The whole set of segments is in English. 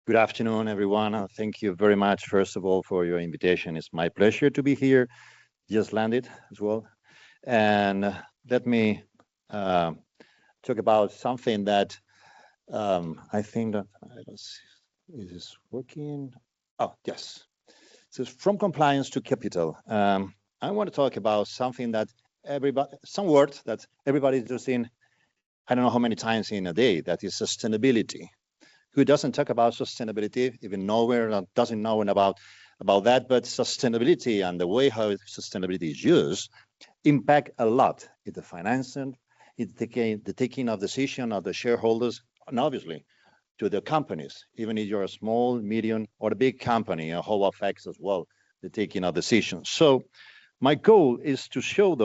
Good afternoon, everyone. Thank you very much, first of all, for your invitation. It's my pleasure to be here. Just landed as well. And let me talk about something that I think that, let's see, is this working? Oh, yes. So from compliance to capital. I want to talk about something that some word that everybody is using, I don't know how many times in a day, that is sustainability. Who doesn't talk about sustainability, even nowhere, doesn't know about that, but sustainability and the way how sustainability is used impact a lot in the financing, in the taking of decision of the shareholders, and obviously to the companies, even if you're a small, medium, or a big company, a whole affects as well the taking of decisions. So my goal is to show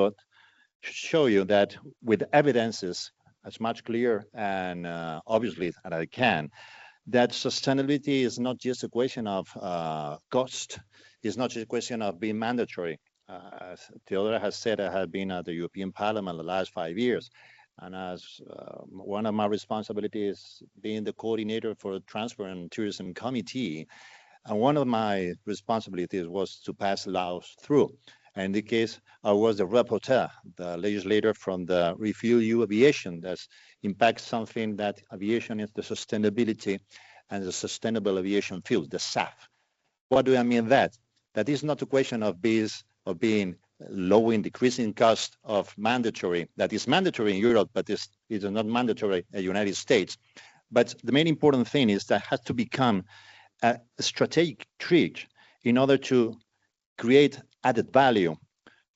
you that with evidences as much clear and obviously as I can, that sustainability is not just a question of cost. It's not just a question of being mandatory. As Theodora has said, I have been at the European Parliament the last 5 years. And as one of my responsibilities being the coordinator for the Transport and Tourism Committee, and one of my responsibilities was to pass laws through. And in the case, I was the rapporteur, the legislator from the Refuel Aviation that impacts something that aviation is the sustainability and the sustainable aviation fuels, the SAF. What do I mean that? That is not a question of being lowering, decreasing cost of mandatory. That is mandatory in Europe, but it is not mandatory in the United States. But the main important thing is that it has to become a strategic trick in order to create added value,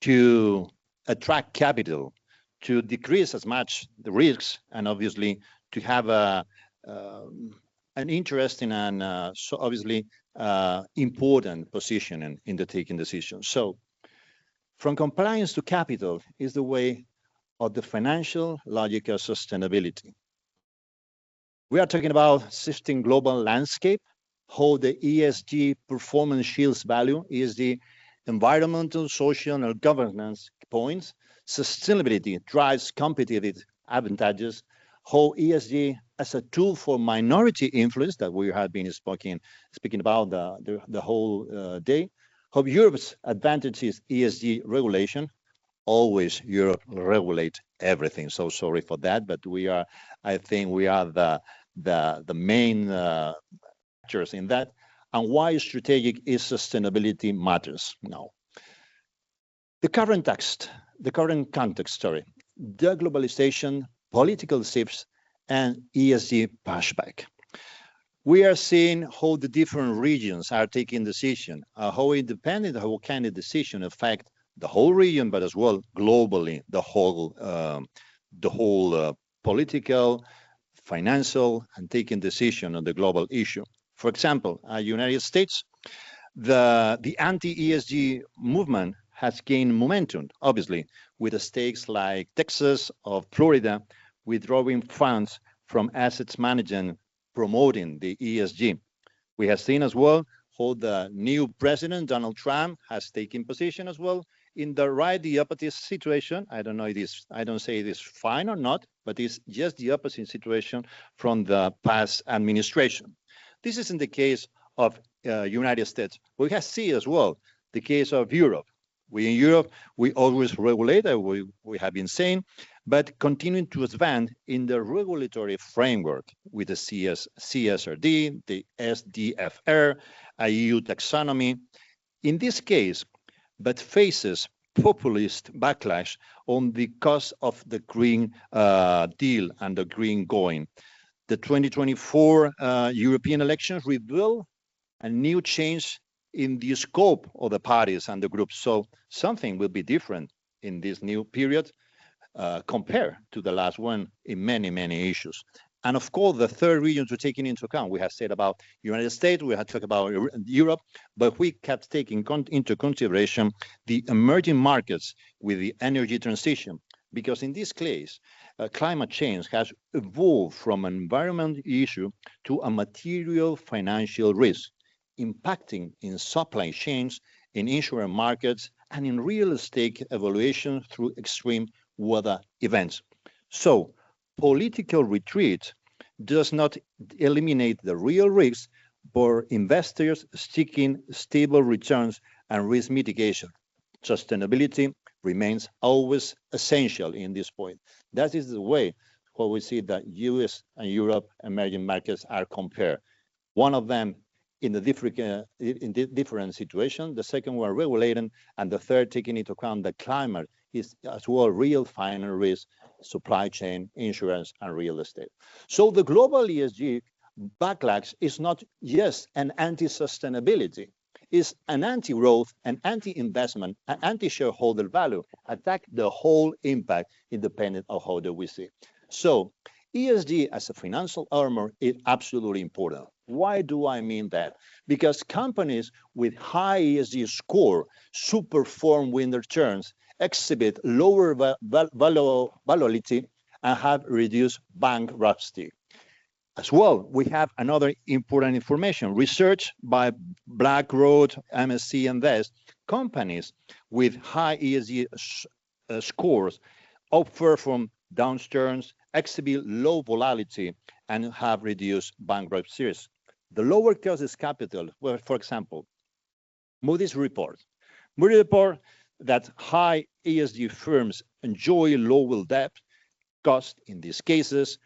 to attract capital, to decrease as much the risks, and obviously to have an interesting and so obviously important position in the taking decisions. So from compliance to capital is the way of the financial logic of sustainability. We are talking about shifting global landscape, how the ESG performance shields value, ESG environmental, social, and governance points. Sustainability drives competitive advantages. How ESG as a tool for minority influence that we have been speaking about the whole day. How Europe's advantage is ESG regulation. Always Europe regulate everything. So sorry for that, but I think we are the main actors in that. And why strategic is sustainability matters now. The current context, the globalization, political shifts, and ESG pushback. We are seeing how the different regions are taking decisions, how independent, how can a decision affect the whole region, but as well globally, the whole political, financial, and taking decision on the global issue. For example, United States, the anti-ESG movement has gained momentum, obviously, with the states like Texas or Florida withdrawing funds from assets management promoting the ESG. We have seen as well how the new president, Donald Trump, has taken position as well in the opposite situation. I don't say it is fine or not, but it's just the opposite situation from the past administration. This is in the case of United States. We have seen as well the case of Europe. We in Europe, we always regulate, we have been saying, but continuing to advance in the regulatory framework with the CSRD, the SDFR, EU taxonomy. In this case, but faces populist backlash on the cost of the Green Deal and the Green Going. The 2024 European elections reveal a new change in the scope of the parties and the groups. So something will be different in this new period compared to the last one in many, many issues. And of course, the third region to take into account, we have said about United States, we have talked about Europe, but we kept taking into consideration the emerging markets with the energy transition. Because in this case, climate change has evolved from an environmental issue to a material financial risk, impacting in supply chains, in insurance markets, and in real estate evaluation through extreme weather events. So political retreat does not eliminate the real risks, for investors seeking stable returns and risk mitigation. Sustainability remains always essential in this point. That is the way how we see that US and Europe emerging markets are compared. One of them in the different situation, the second one regulating, and the third taking into account that climate is as well real financial risk, supply chain, insurance, and real estate. So the global ESG backlash is not just an anti-sustainability, it's an anti-growth, an anti-investment, an anti-shareholder value, attack the whole impact independent of how do we see. So ESG as a financial armor is absolutely important. Why do I mean that? Because companies with high ESG score superperform when their returns exhibit lower volatility and have reduced bankruptcy. As well, we have another important information. Research by BlackRock, MSC Invest, companies with high ESG scores outperform downturns, exhibit low volatility, and have reduced bankruptcy risk. The lower cost is capital. Well, for example, Moody's report that high ESG firms enjoy lower debt cost in these cases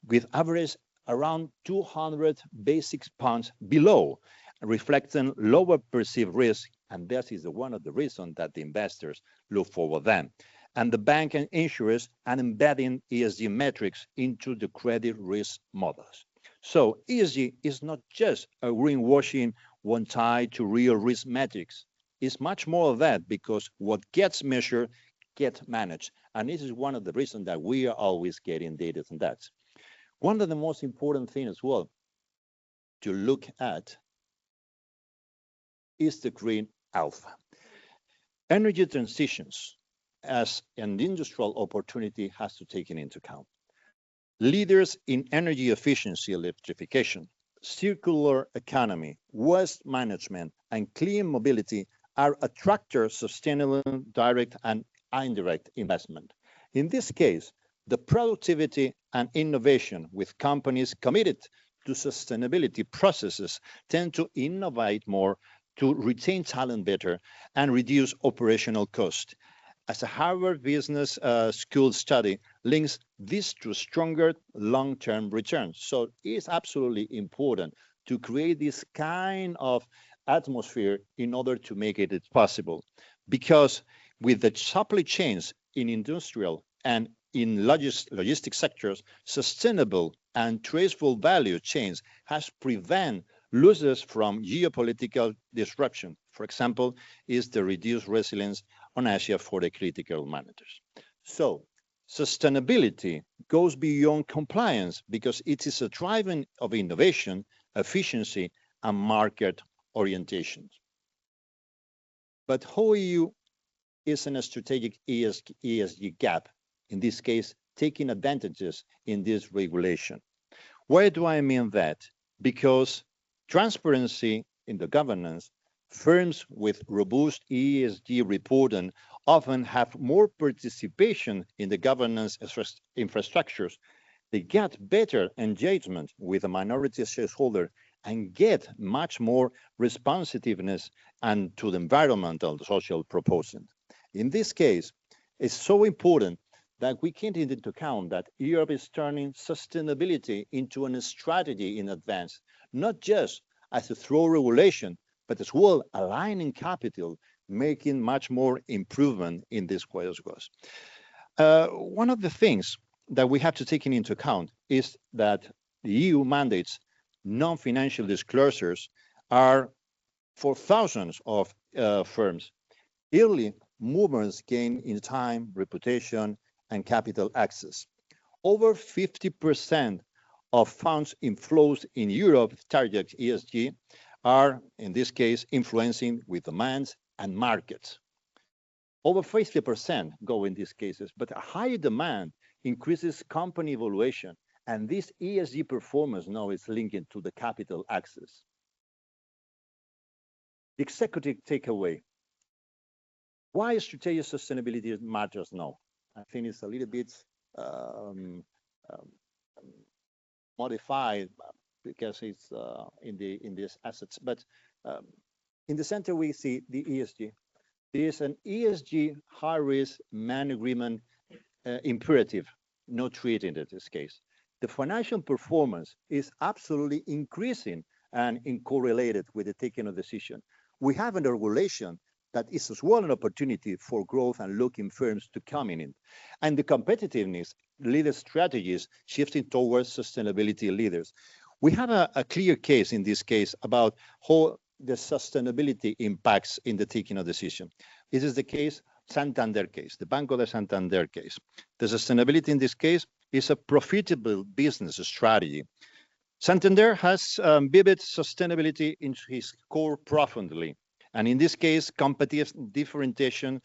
with average around 200 basis points below, reflecting lower perceived risk, and that is one of the reasons that the investors look forward them. And the bank and insurers are embedding ESG metrics into the credit risk models. So ESG is not just a greenwashing one tied to real risk metrics. It's much more of that because what gets measured gets managed. And this is one of the reasons that we are always getting data on that. One of the most important things as well to look at is the green alpha. Energy transitions as an industrial opportunity has to take it into account. Leaders in energy efficiency, electrification, circular economy, waste management, and clean mobility are attractors sustainable direct and indirect investment. In this case, the productivity and innovation with companies committed to sustainability processes tend to innovate more, to retain talent better, and reduce operational cost. As a Harvard Business School study links this to stronger long-term returns. So it's absolutely important to create this kind of atmosphere in order to make it possible. Because with the supply chains in industrial and in logistics sectors, sustainable and traceable value chains has prevent losses from geopolitical disruption. For example, is the reduced resilience on Asia for the critical managers. So sustainability goes beyond compliance because it is a driving of innovation, efficiency, and market orientation. But how EU is in a strategic ESG gap, in this case, taking advantages in this regulation. Why do I mean that? Because transparency in the governance, firms with robust ESG reporting often have more participation in the governance infrastructures. They get better engagement with a minority shareholder and get much more responsiveness and to the environmental social proposal. In this case, it's so important that we can take into account that Europe is turning sustainability into a strategy in advance, not just as a through regulation, but as well aligning capital, making much more improvement in this way as well. One of the things that we have to take into account is that the EU mandates non-financial disclosures are for thousands of firms. Early movements gain in time, reputation, and capital access. Over 50% of funds inflows in Europe target ESG are, in this case, influencing with demands and markets. Over 50% go in these cases, but a high demand increases company valuation, and this ESG performance now is linked to the capital access. The executive takeaway. Why strategic sustainability matters now? I think it's a little bit modified because it's in these assets. But in the center, we see the ESG. There is an ESG high-risk management imperative, not treated in this case. The financial performance is absolutely increasing and correlated with the taking of decision. We have a regulation that is as well an opportunity for growth and looking firms to come in. And the competitiveness, leader strategies shifting towards sustainability leaders. We have a clear case in this case about how the sustainability impacts in the taking of decision. This is the case, Santander case, the Banco de Santander case. The sustainability in this case is a profitable business strategy. Santander has vivid sustainability into his core profoundly. And in this case, competitive differentiation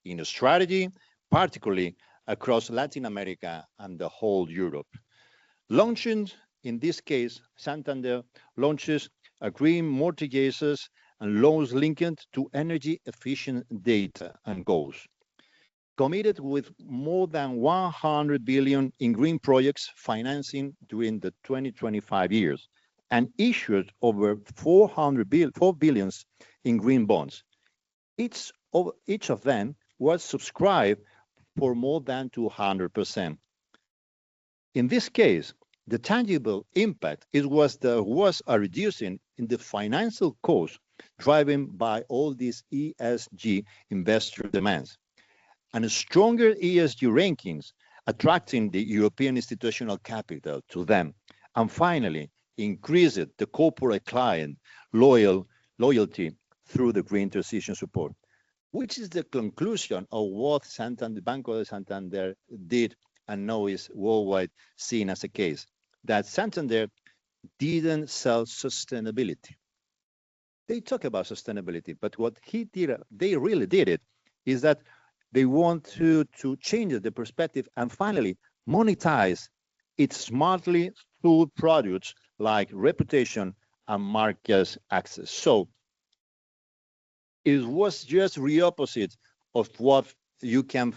in a strategy, particularly across Latin America and the whole Europe. Launching, in this case, Santander launches green mortgages and loans linked to energy efficient data and goals. Committed with more than 100 billion in green projects financing during the 2025 years and issued over 4 billion in green bonds. Each of them was subscribed for more than 200%. In this case, the tangible impact was a reducing in the financial cost driven by all these ESG investor demands, and stronger ESG rankings attracting the European institutional capital to them, and finally increased the corporate client loyalty through the green transition support, which is the conclusion of what Santander, Banco de Santander did and now is worldwide seen as a case, that Santander didn't sell sustainability. They talk about sustainability, but what they really did it, is that they want to change the perspective and finally monetize it smartly through products like reputation and market access. So it was just the opposite of what you can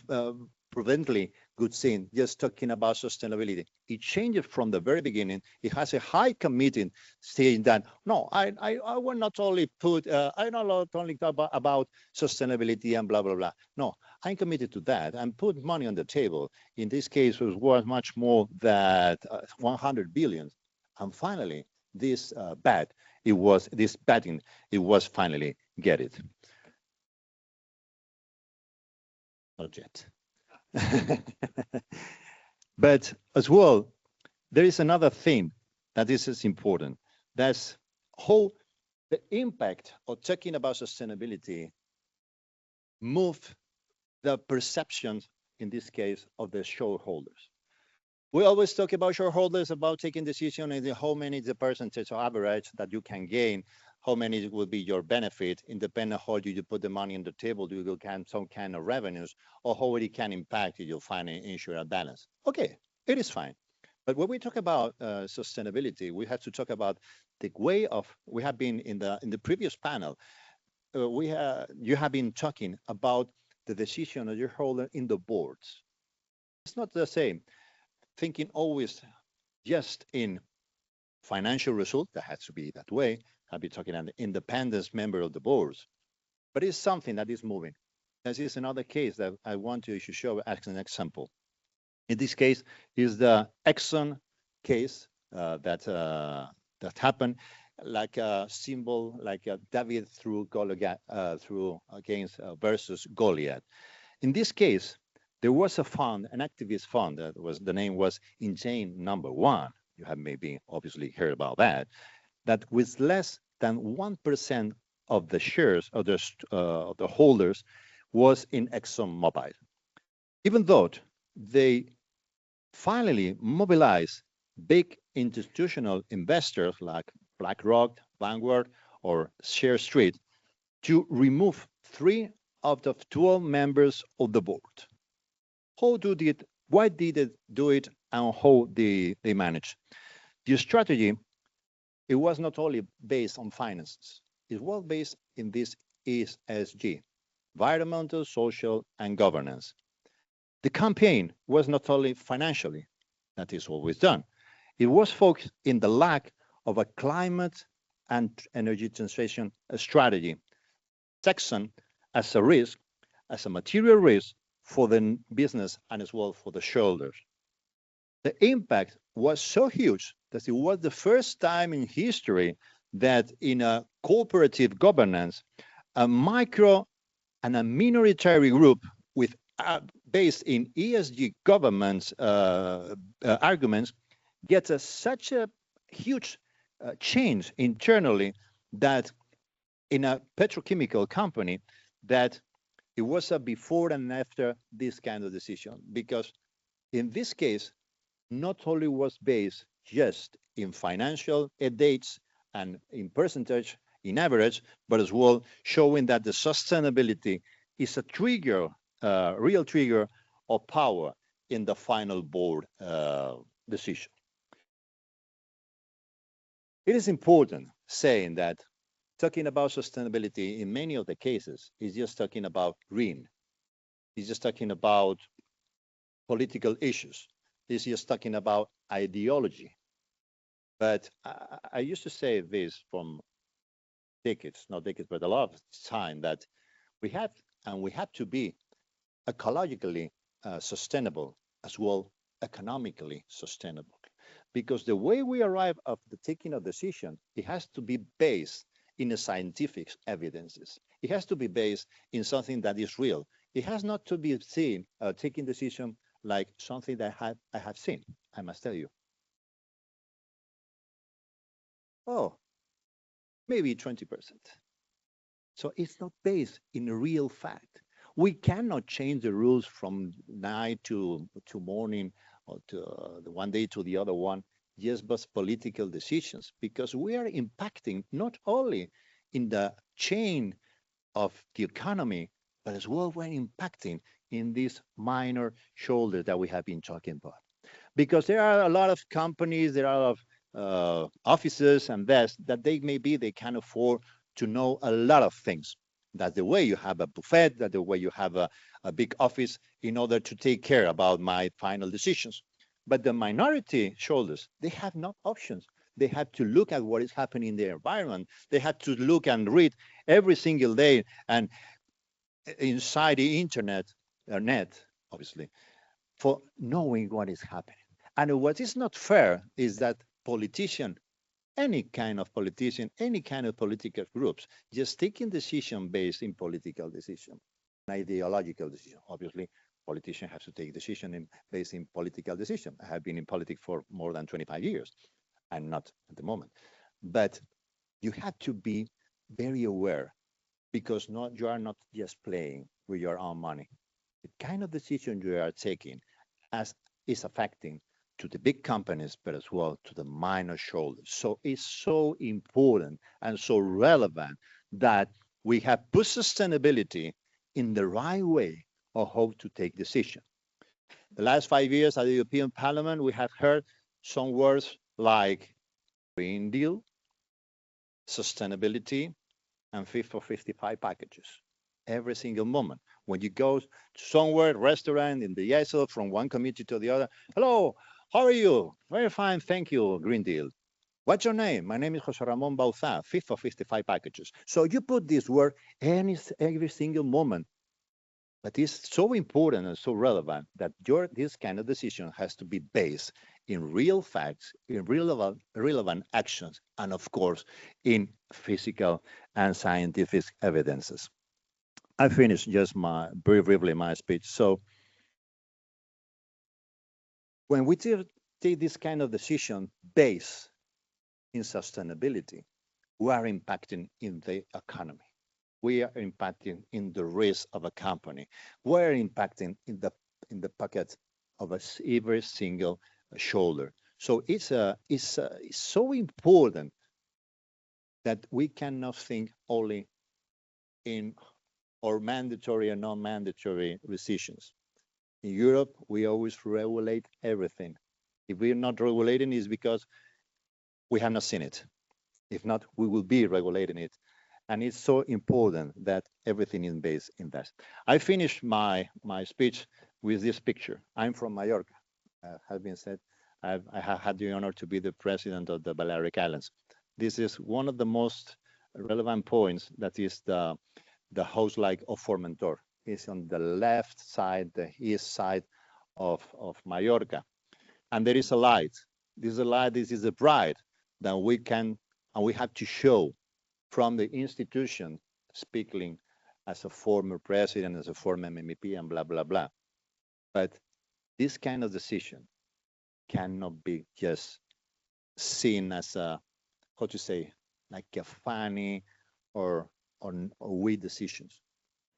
prevently good seen, just talking about sustainability. It changed from the very beginning. It has a high commitment saying that, no, I will not only I not only talk about sustainability and blah, blah, blah. No, I'm committed to that and put money on the table. In this case, it was worth much more than 100 billion. And finally, this betting, it was finally get it. Not yet. But as well, there is another thing that is as important. That's how the impact of talking about sustainability move the perceptions, in this case, of the shareholders. We always talk about shareholders, about taking decision and how many is the percentage or average that you can gain, how many will be your benefit, independent of how you put the money on the table, do you get some kind of revenues, or how it can impact your financial balance. Okay, it is fine. But when we talk about sustainability, we have to talk about the way of, we have been in the previous panel, you have been talking about the decision of your shareholder in the boards. It's not the same. Thinking always just in financial result, that has to be that way. I'll be talking an independent member of the boards, but it's something that is moving. This is another case that I want to show as an example. In this case is the Exxon case that happened, like a symbol, like a David through Goliath, versus Goliath. In this case, there was a fund, an activist fund the name was Engine Number One. You have maybe obviously heard about that. That with less than 1% of the shares of the holders was in ExxonMobil. Even though they finally mobilized big institutional investors like BlackRock, Vanguard, or Share Street to remove 3 out of 12 members of the board. Why did they do it, and how they manage? The strategy, it was not only based on finances, it was based in this ESG, environmental, social, and governance. The campaign was not only financially, that is always done. It was focused in the lack of a climate and energy transition strategy. Second, as a risk, as a material risk for the business and as well for the shareholders. The impact was so huge that it was the first time in history that in a cooperative governance, a micro and a minority group with based in ESG governance arguments gets such a huge change internally that in a petrochemical company that it was a before and after this kind of decision, because in this case, not only was based just in financial dates and in percentage, in average, but as well showing that the sustainability is a trigger, real trigger of power in the final board decision. It is important saying that talking about sustainability in many of the cases is just talking about green. It's just talking about political issues. It's just talking about ideology. But I used to say this from decades, not decades, but a lot of time, that we have to be ecologically sustainable as well economically sustainable. Because the way we arrive at the taking of decision, it has to be based in the scientific evidences. It has to be based in something that is real. It has not to be seen taking decision like something that I have seen, I must tell you. Oh, maybe 20%. So it's not based in a real fact. We cannot change the rules from night to morning or to one day to the other one, just by political decisions, because we are impacting not only in the chain of the economy, but as well we're impacting in this minor shoulder that we have been talking about. Because there are a lot of companies, there are a lot of offices and desks that they can afford to know a lot of things. That's the way you have a buffet, that's the way you have a big office in order to take care about my final decisions. But the minority shareholders, they have no options. They have to look at what is happening in their environment. They have to look and read every single day and inside the internet, net, obviously, for knowing what is happening. And what is not fair is that politician, any kind of politician, any kind of political groups, just taking decision based in political decision, an ideological decision. Obviously, politician has to take decision based in political decision. I have been in politics for more than 25 years. I'm not at the moment. But you have to be very aware, because you are not just playing with your own money. The kind of decision you are taking is affecting to the big companies, but as well to the minor shareholders. So it's so important and so relevant that we have put sustainability in the right way of how to take decisions. The last 5 years at the European Parliament, we have heard some words like Green Deal, sustainability, and Fit for 55 packages. Every single moment. When you go somewhere, restaurant, in the ESL, from one committee to the other, hello, how are you? Very fine, thank you, Green Deal. What's your name? My name is José Ramón Bauza, Fit for 55 packages. So you put this word every single moment. But it's so important and so relevant that this kind of decision has to be based in real facts, in relevant actions, and of course, in physical and scientific evidences. I finished just very briefly my speech. So when we take this kind of decision based in sustainability, we are impacting in the economy. We are impacting in the risk of a company. We are impacting in the pocket of every single shoulder. So it's so important that we cannot think only in or mandatory or non-mandatory decisions. In Europe, we always regulate everything. If we're not regulating, it's because we have not seen it. If not, we will be regulating it. And it's so important that everything is based in that. I finished my speech with this picture. I'm from Mallorca, has been said. I have had the honor to be the president of the Balearic Islands. This is one of the most relevant points. That is the host like of Formentor. It's on the left side, the east side of Mallorca. And there is a light. This is a light, this is a bright that we can, and we have to show from the institution, speaking as a former president, as a former MEP, and blah, blah, blah. But this kind of decision cannot be just seen as a, how to say, like a funny or weak decisions.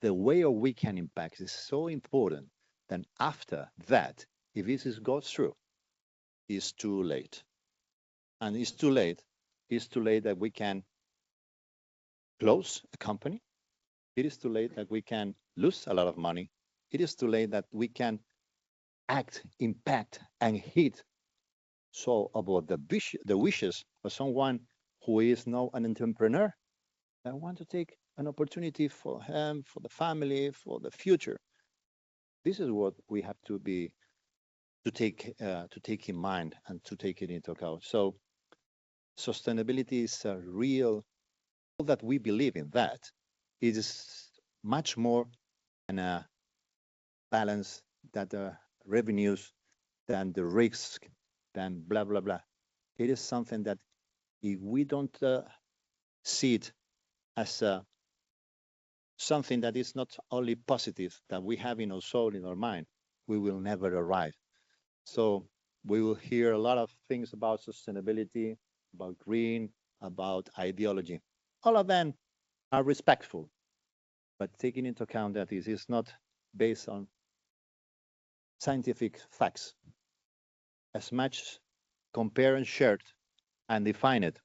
The way we can impact is so important that after that, if this goes through, it's too late. And it's too late. It's too late that we can close a company. It is too late that we can lose a lot of money. It is too late that we can act, impact, and hit so about the wishes of someone who is now an entrepreneur that want to take an opportunity for him, for the family, for the future. This is what we have to take in mind and to take it into account. So sustainability is a real, that we believe in that. It is much more than a balance, that the revenues, than the risk, than blah, blah, blah. It is something that if we don't see it as something that is not only positive, that we have in our soul, in our mind, we will never arrive. So we will hear a lot of things about sustainability, about green, about ideology. All of them are respectful, but taking into account that this is not based on scientific facts. As much compare and share and define it,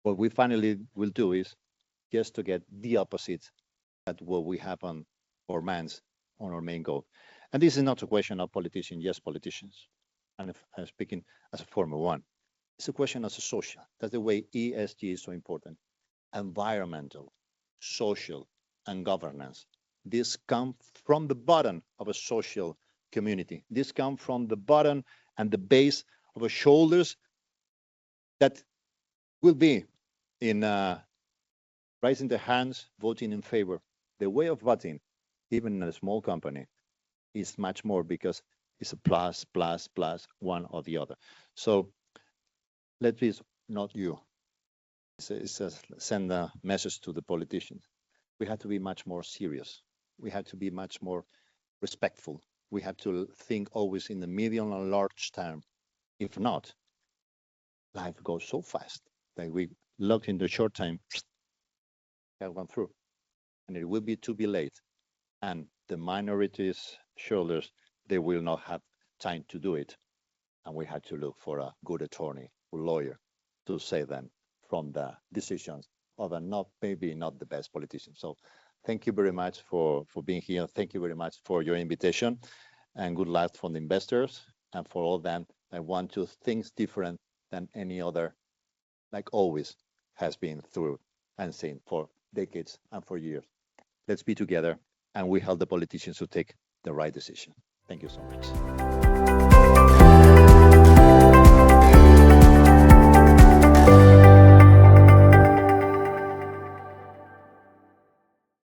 what we finally will do is just to get the opposite at what we have on our minds, on our main goal. And this is not a question of politicians, yes, politicians. And if I'm speaking as a former one, it's a question as a social. That's the way ESG is so important. Environmental, social, and governance. This come from the bottom of a social community. This come from the bottom and the base of a shoulders that will be in raising their hands, voting in favor. The way of voting, even in a small company, is much more because it's a plus, plus, plus, one or the other. So let this not you. It's a send a message to the politicians. We have to be much more serious. We have to be much more respectful. We have to think always in the medium and large term. If not, life goes so fast that we look in the short time, have gone through, and it will be too be late. And the minorities, shareholders, they will not have time to do it. And we had to look for a good attorney or lawyer to save them from the decisions of a maybe not the best politician. So thank you very much for being here. Thank you very much for your invitation, and good luck for the investors and for all them that want to think different than any other, like always has been through and seen for decades and for years. Let's be together, and we help the politicians to take the right decision. Thank you so much.